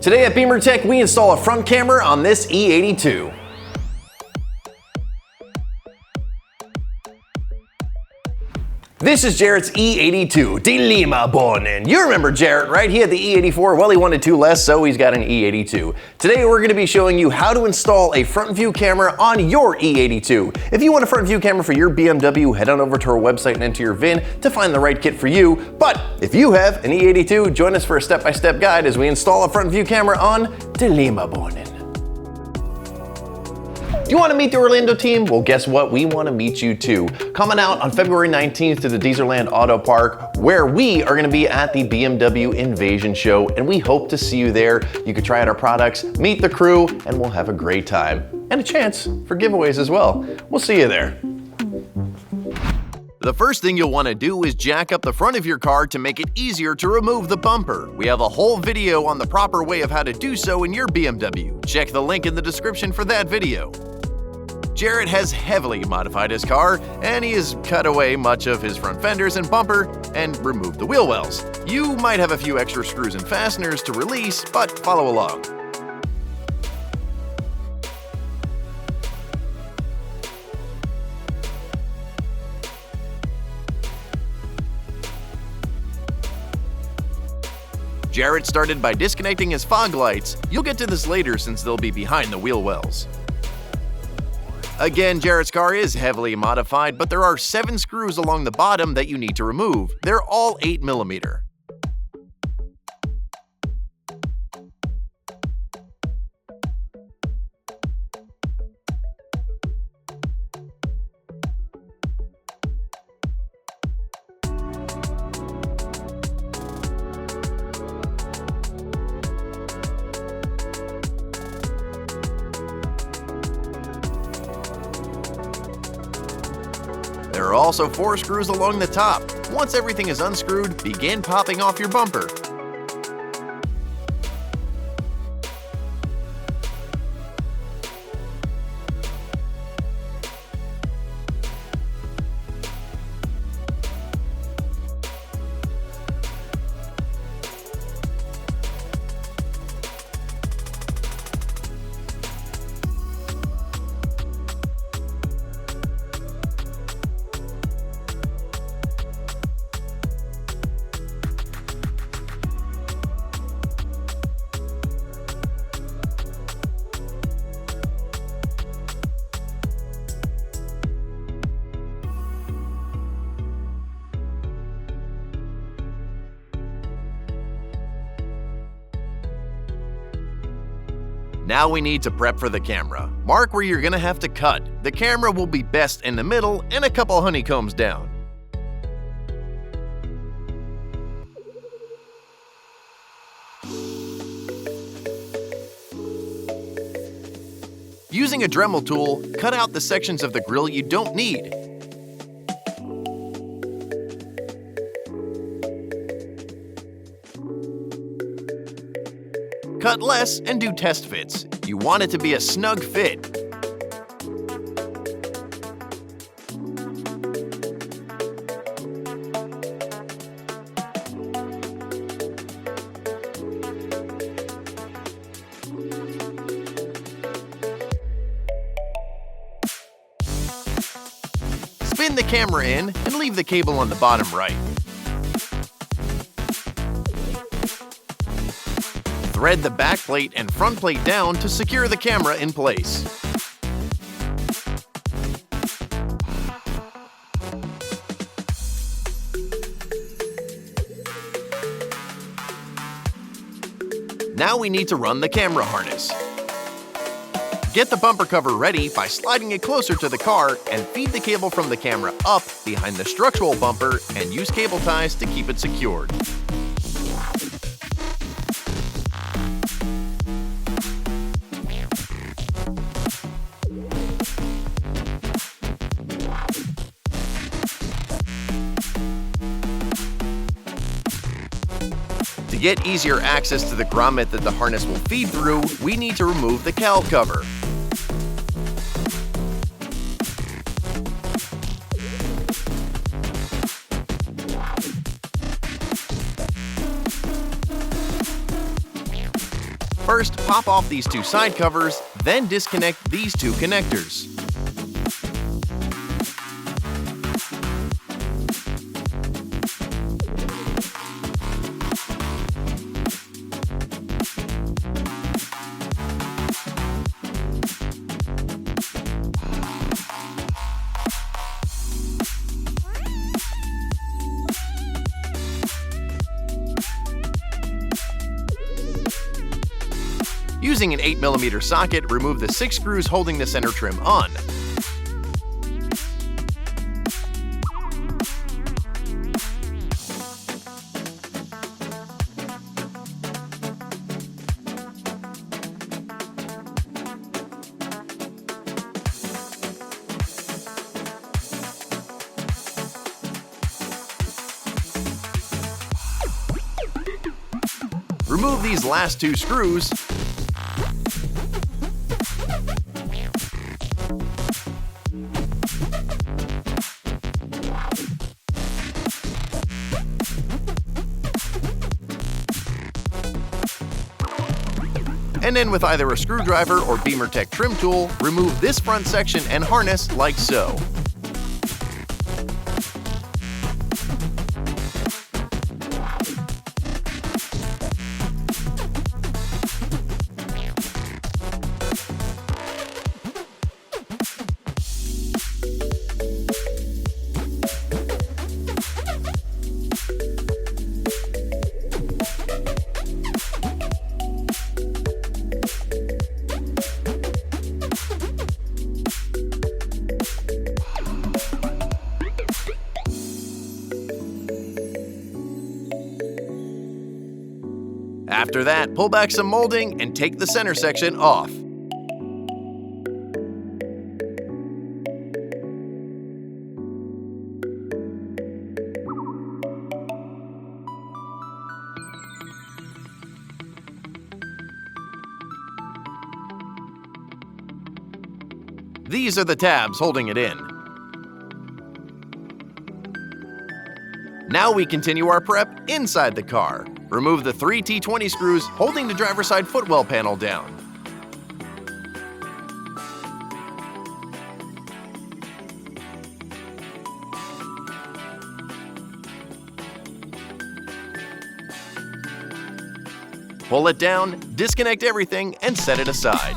Today at Beamer Tech, we install a front camera on this E82. This is Jarrett's E82, De Lima Bonin. You remember Jarrett, right? He had the E84, well he wanted two less, so he's got an E82. Today we're going to be showing you how to install a front view camera on your E82. If you want a front view camera for your BMW, head on over to our website and enter your VIN to find the right kit for you. But if you have an E82, join us for a step-by-step guide as we install a front view camera on De Lima Bonin. Do you want to meet the Orlando team? Well, guess what? We want to meet you too. Coming out on February 19th to the Deezerland Auto Park, where we are going to be at the BMW Invasion Show, and we hope to see you there. You can try out our products, meet the crew, and we'll have a great time. And a chance for giveaways as well. We'll see you there. The first thing you'll want to do is jack up the front of your car to make it easier to remove the bumper. We have a whole video on the proper way of how to do so in your BMW. Check the link in the description for that video. Jarrett has heavily modified his car, and he has cut away much of his front fenders and bumper and removed the wheel wells. You might have a few extra screws and fasteners to release, but follow along. Jarrett started by disconnecting his fog lights. You'll get to this later since they'll be behind the wheel wells. Again, Jarrett's car is heavily modified, but there are 7 screws along the bottom that you need to remove. They're all 8mm. There are also 4 screws along the top. Once everything is unscrewed, begin popping off your bumper. Now we need to prep for the camera. Mark where you're gonna have to cut. The camera will be best in the middle and a couple honeycombs down. Using a Dremel tool, cut out the sections of the grill you don't need. Cut less and do test fits. You want it to be a snug fit. Spin the camera in and leave the cable on the bottom right. Thread the back plate and front plate down to secure the camera in place. Now we need to run the camera harness. Get the bumper cover ready by sliding it closer to the car and feed the cable from the camera up behind the structural bumper and use cable ties to keep it secured. To get easier access to the grommet that the harness will feed through, we need to remove the cowl cover. First, pop off these two side covers, then disconnect these two connectors. Using an 8mm socket, remove the 6 screws holding the center trim on. Remove these last 2 screws. And then with either a screwdriver or Beamer Tech trim tool, remove this front section and harness like so. After that, pull back some molding and take the center section off. These are the tabs holding it in. Now we continue our prep inside the car. Remove the 3 T20 screws holding the driver's side footwell panel down. Pull it down, disconnect everything, and set it aside.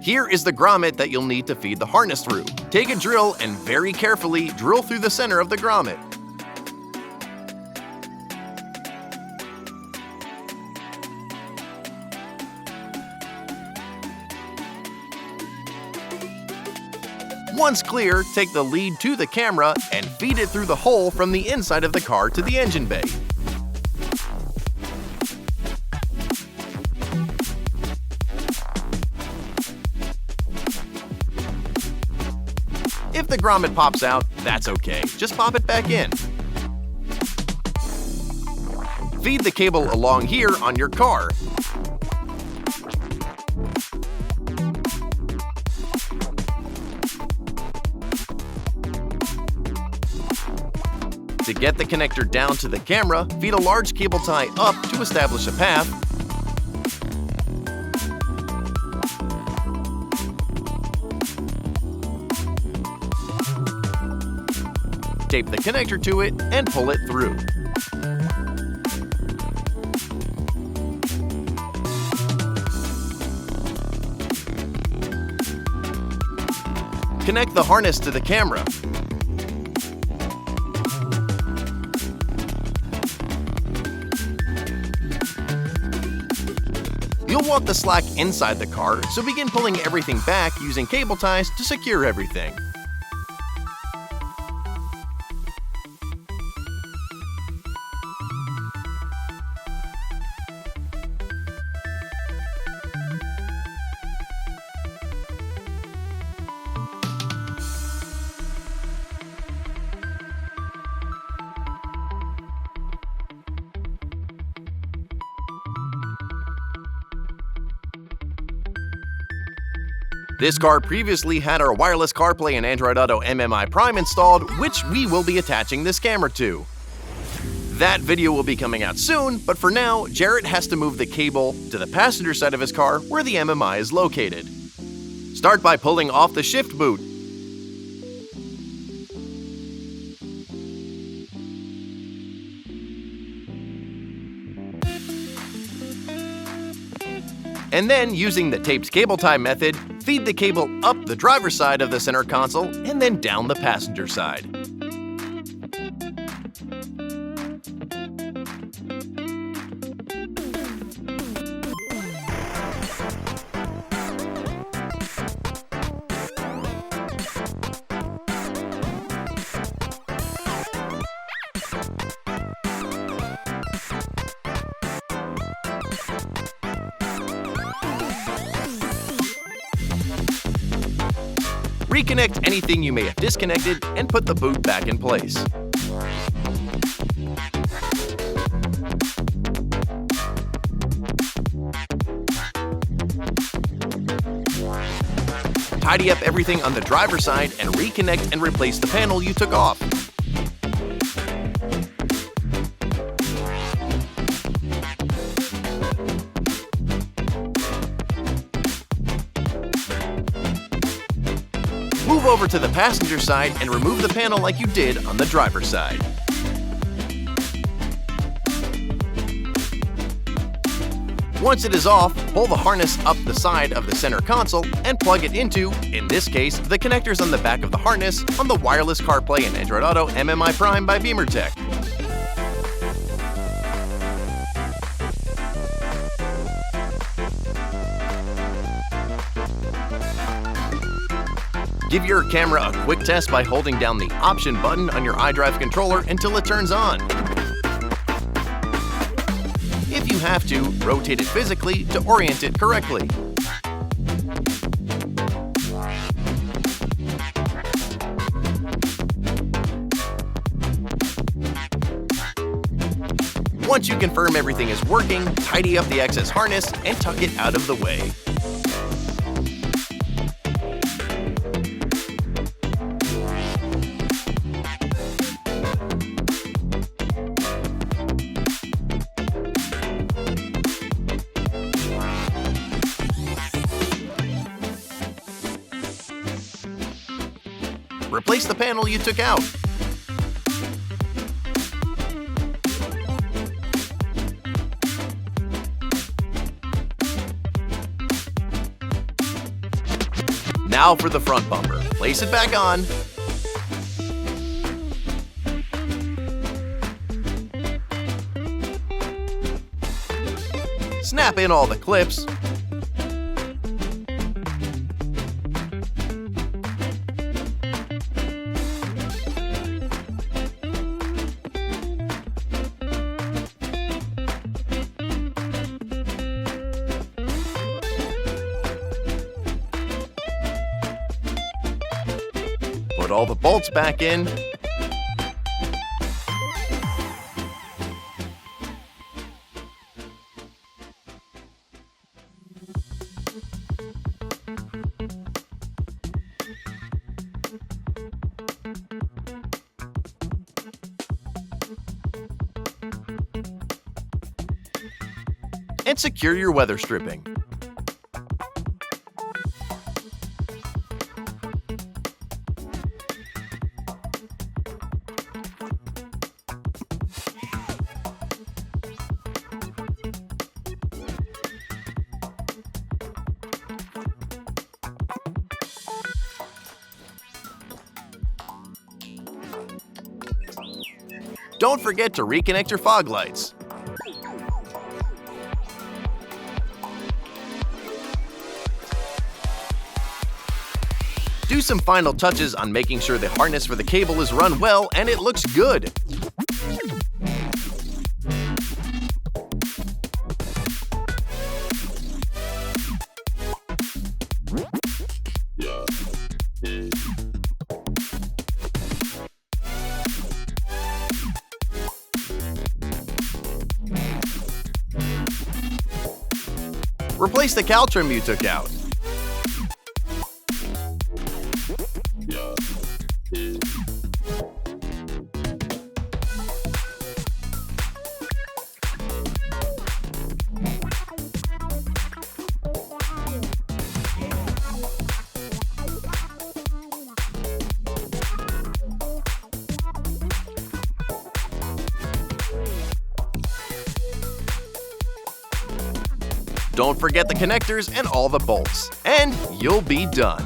Here is the grommet that you'll need to feed the harness through. Take a drill and very carefully drill through the center of the grommet. Once clear, take the lead to the camera and feed it through the hole from the inside of the car to the engine bay. If the grommet pops out, that's okay. Just pop it back in. Feed the cable along here on your car. To get the connector down to the camera, feed a large cable tie up to establish a path. Tape the connector to it and pull it through. Connect the harness to the camera. You'll want the slack inside the car, so begin pulling everything back using cable ties to secure everything. This car previously had our wireless CarPlay and Android Auto MMI Prime installed, which we will be attaching this camera to. That video will be coming out soon, but for now, Jarrett has to move the cable to the passenger side of his car where the MMI is located. Start by pulling off the shift boot. And then, using the taped cable tie method, feed the cable up the driver's side of the center console and then down the passenger side. Reconnect anything you may have disconnected and put the boot back in place. Tidy up everything on the driver's side and reconnect and replace the panel you took off. Move over to the passenger side and remove the panel like you did on the driver's side. Once it is off, pull the harness up the side of the center console and plug it into, in this case, the connectors on the back of the harness on the wireless CarPlay and Android Auto MMI Prime by BeamerTech. Give your camera a quick test by holding down the option button on your iDrive controller until it turns on. If you have to, rotate it physically to orient it correctly. Once you confirm everything is working, tidy up the excess harness and tuck it out of the way. Replace the panel you took out. Now for the front bumper. Place it back on. Snap in all the clips. Put all the bolts back in. And secure your weather stripping. Don't forget to reconnect your fog lights. Do some final touches on making sure the harness for the cable is run well and it looks good. Replace the cowl trim you took out. Don't forget the connectors and all the bolts, and you'll be done.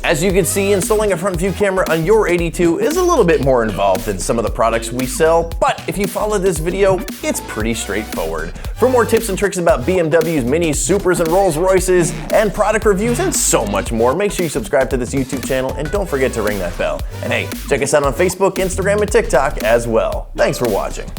As you can see, installing a front view camera on your 82 is a little bit more involved than some of the products we sell, but if you follow this video, it's pretty straightforward. For more tips and tricks about BMWs, Minis, Supers, and Rolls Royces, and product reviews, and so much more, make sure you subscribe to this YouTube channel and don't forget to ring that bell. And hey, check us out on Facebook, Instagram, and TikTok as well. Thanks for watching.